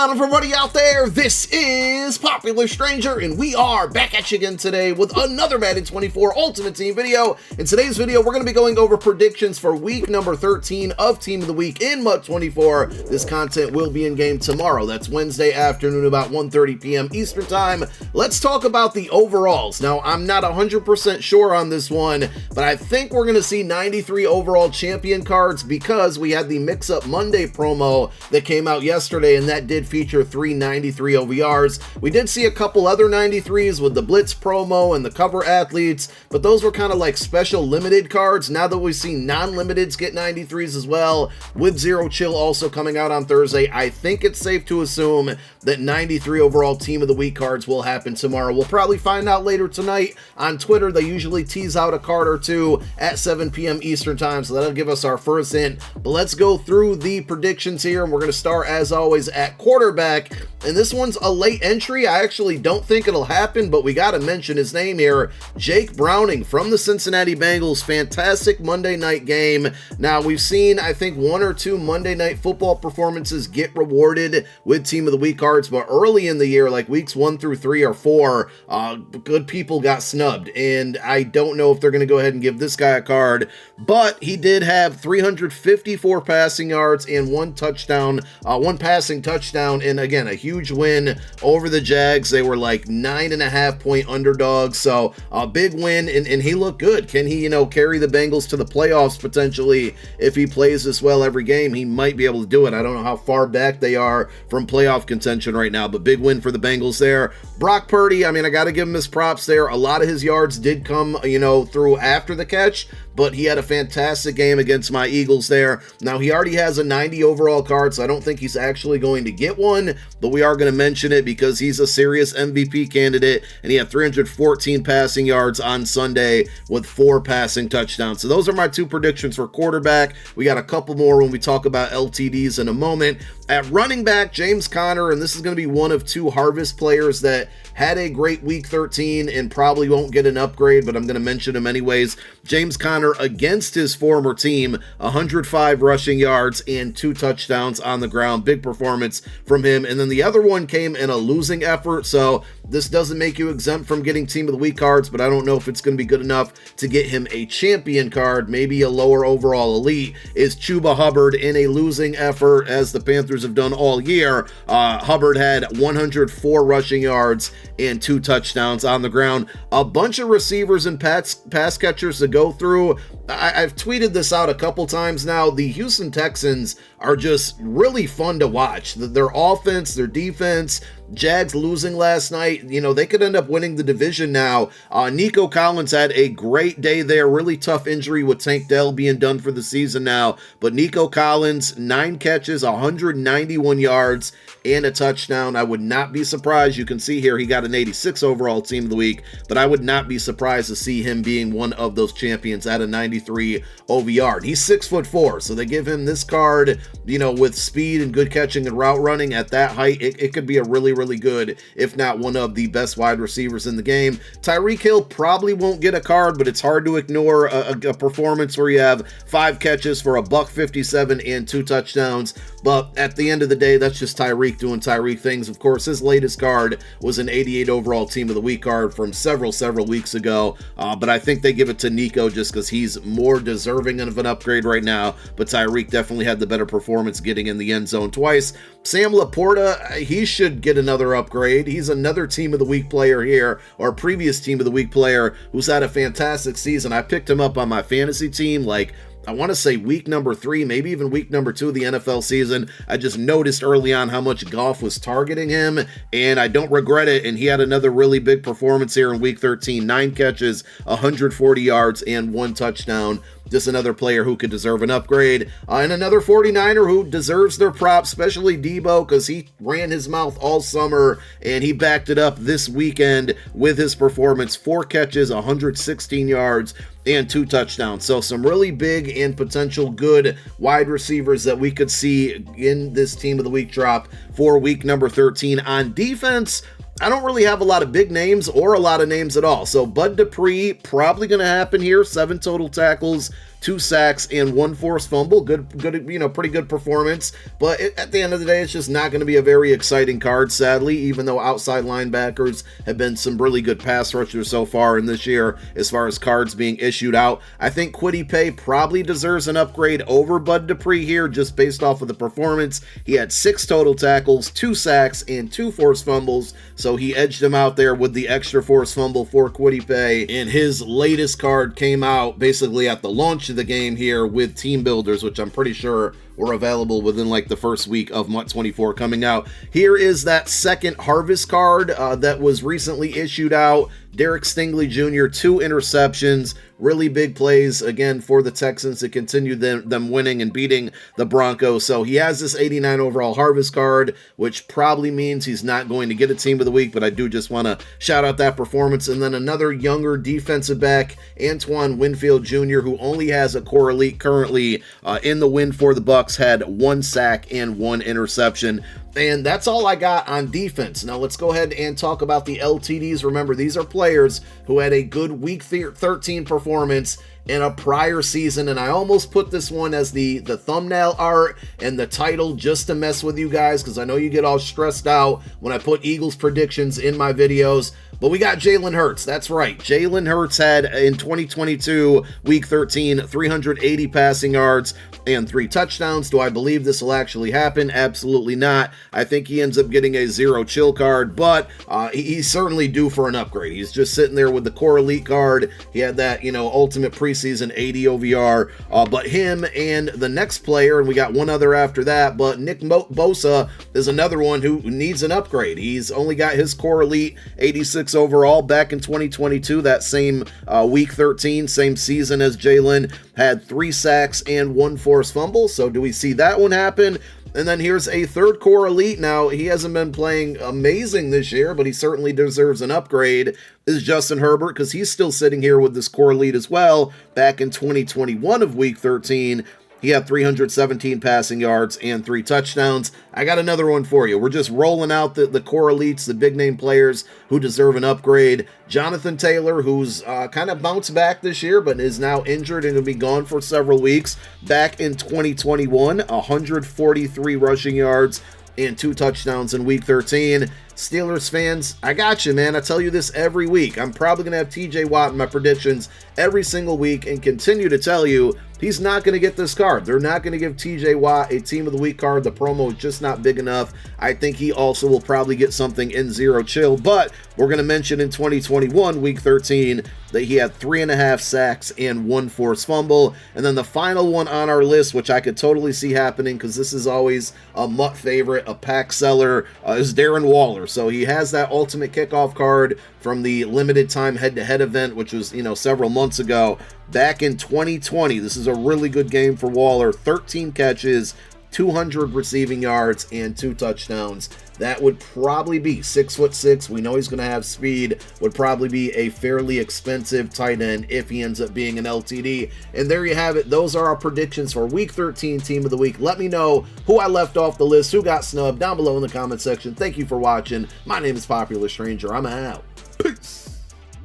on, everybody out there? This is Popular Stranger, and we are back at you again today with another Madden 24 Ultimate Team video. In today's video, we're going to be going over predictions for week number 13 of Team of the Week in MUT 24. This content will be in game tomorrow. That's Wednesday afternoon, about 1:30 p.m. Eastern Time. Let's talk about the overalls. Now, I'm not 100% sure on this one, but I think we're going to see 93 overall champion cards because we had the Mix Up Monday promo that came out yesterday, and that did feature 393 OVRs. We did see a couple other 93s with the Blitz promo and the cover athletes, but those were kind of like special limited cards. Now that we've seen non-limiteds get 93s as well, with Zero Chill also coming out on Thursday, I think it's safe to assume that 93 overall Team of the Week cards will happen tomorrow. We'll probably find out later tonight on Twitter. They usually tease out a card or two at 7 p.m. Eastern Time, so that'll give us our first hint. But let's go through the predictions here, and we're going to start, as always, at quarterback, and this one's a late entry. I actually don't think it'll happen, but we got to mention his name here. Jake Browning from the Cincinnati Bengals. Fantastic Monday night game. Now, we've seen, I think, one or two Monday night football performances get rewarded with Team of the Week cards, but early in the year, like weeks 1 through 3 or 4, good people got snubbed, and I don't know if they're going to go ahead and give this guy a card, but he did have 354 passing yards and one passing touchdown, and again, a huge win over the Jags. They were like 9.5 point underdogs, so a big win, and he looked good. Can he, carry the Bengals to the playoffs potentially? If he plays this well every game, he might be able to do it. I don't know how far back they are from playoff contention right now, but big win for the Bengals there. Brock Purdy, I got to give him his props there. A lot of his yards did come, through after the catch, but he had a fantastic game against my Eagles there. Now, he already has a 90 overall card, so I don't think he's actually going to get one, but we are going to mention it because he's a serious MVP candidate, and he had 314 passing yards on Sunday with 4 passing touchdowns. So those are my two predictions for quarterback. We got a couple more when we talk about LTDs in a moment. At running back, James Conner, and this is going to be one of two Harvest players that had a great week 13 and probably won't get an upgrade, but I'm going to mention him anyways. James Conner against his former team, 105 rushing yards and 2 touchdowns on the ground. Big performance from him. And then the other one came in a losing effort, so this doesn't make you exempt from getting Team of the Week cards, but I don't know if it's going to be good enough to get him a champion card, maybe a lower overall elite, is Chuba Hubbard in a losing effort, as the Panthers have done all year. Hubbard had 104 rushing yards and 2 touchdowns on the ground. A bunch of receivers and pass catchers to go through. I've tweeted this out a couple times now. The Houston Texans are just really fun to watch. Their offense, their defense, Jags losing last night, they could end up winning the division now. Nico Collins had a great day there. Really tough injury with Tank Dell being done for the season now. But Nico Collins, 9 catches, 191 yards, and a touchdown. I would not be surprised. You can see here he got an 86 overall Team of the Week, but I would not be surprised to see him being one of those champions at a 93 OVR. He's 6'4", so they give him this card, with speed and good catching and route running at that height. It could be a really good, if not one of the best wide receivers in the game. Tyreek Hill probably won't get a card, but it's hard to ignore a performance where you have 5 catches for $157 and 2 touchdowns. But at the end of the day, that's just Tyreek doing Tyreek things. Of course, his latest card was an 88 overall Team of the Week card from several weeks ago. But I think they give it to Nico just because he's more deserving of an upgrade right now. But Tyreek definitely had the better performance, getting in the end zone twice. Sam Laporta, he should get another upgrade. He's another Team of the Week player here, or previous Team of the Week player who's had a fantastic season. I picked him up on my fantasy team, I want to say week number 3, maybe even week number 2 of the NFL season. I just noticed early on how much Goff was targeting him, and I don't regret it. And he had another really big performance here in week 13, 9 catches, 140 yards, and 1 touchdown. Just another player who could deserve an upgrade. And another 49er who deserves their props, especially Debo, because he ran his mouth all summer, and he backed it up this weekend with his performance. 4 catches, 116 yards, and 2 touchdowns. So some really big and potential good wide receivers that we could see in this Team of the Week drop for week number 13. On defense, I don't really have a lot of big names or a lot of names at all. So Bud Dupree, probably going to happen here. 7 total tackles, 2 sacks, and 1 forced fumble. Good, pretty good performance. But at the end of the day, it's just not going to be a very exciting card, sadly, even though outside linebackers have been some really good pass rushers so far in this year as far as cards being issued out. I think Kwity Paye probably deserves an upgrade over Bud Dupree here, just based off of the performance. He had 6 total tackles, 2 sacks, and 2 forced fumbles, so he edged him out there with the extra forced fumble for Kwity Paye. And his latest card came out basically at the launch of the game here with Team Builders, which I'm pretty sure were available within like the first week of MUT 24 coming out. Here is that second Harvest card that was recently issued out. Derek Stingley Jr., 2 interceptions, really big plays again for the Texans to continue them winning and beating the Broncos. So he has this 89 overall Harvest card, which probably means he's not going to get a Team of the Week, but I do just want to shout out that performance. And then another younger defensive back, Antoine Winfield Jr., who only has a core elite currently in the win for the Bucs, had 1 sack and 1 interception. And that's all I got on defense. Now let's go ahead and talk about the LTDs. Remember, these are players who had a good Week 13 performance in a prior season, and I almost put this one as the thumbnail art and the title just to mess with you guys, because I know you get all stressed out when I put Eagles predictions in my videos. But we got Jalen Hurts. That's right. Jalen Hurts had in 2022, Week 13, 380 passing yards and 3 touchdowns. Do I believe this will actually happen? Absolutely not. I think he ends up getting a 0 chill card, but he's certainly due for an upgrade. He's just sitting there with the core elite card. He had that, ultimate preseason 80 OVR, but him and the next player, and we got one other after that, but Nick Bosa is another one who needs an upgrade. He's only got his core elite 86 overall back in 2022, that same Week 13, same season as Jalen, had 3 sacks and 1 forced fumble. So do we see that one happen? And then here's a third core elite. Now, he hasn't been playing amazing this year, but he certainly deserves an upgrade, is Justin Herbert, because he's still sitting here with this core elite as well. Back in 2021 of Week 13, he had 317 passing yards and 3 touchdowns. I got another one for you. We're just rolling out the core elites, the big name players who deserve an upgrade. Jonathan Taylor, who's kind of bounced back this year, but is now injured and will be gone for several weeks. Back in 2021, 143 rushing yards and 2 touchdowns in Week 13. Steelers fans, I got you, man. I tell you this every week. I'm probably going to have TJ Watt in my predictions every single week and continue to tell you he's not going to get this card. They're not going to give TJ Watt a Team of the Week card. The promo is just not big enough. I think he also will probably get something in 0 chill, but we're going to mention in 2021, Week 13, that he had 3.5 sacks and 1 forced fumble. And then the final one on our list, which I could totally see happening because this is always a MUT favorite, a pack seller, is Darren Waller. So he has that ultimate kickoff card from the limited time head-to-head event, which was, several months ago. Back in 2020, this is a really good game for Waller. 13 catches, 200 receiving yards, and 2 touchdowns. That would probably be 6'6". We know he's going to have speed. Would probably be a fairly expensive tight end if he ends up being an LTD. And there you have it. Those are our predictions for Week 13 Team of the Week. Let me know who I left off the list, who got snubbed down below in the comment section. Thank you for watching. My name is Popular Stranger. I'm out. Peace.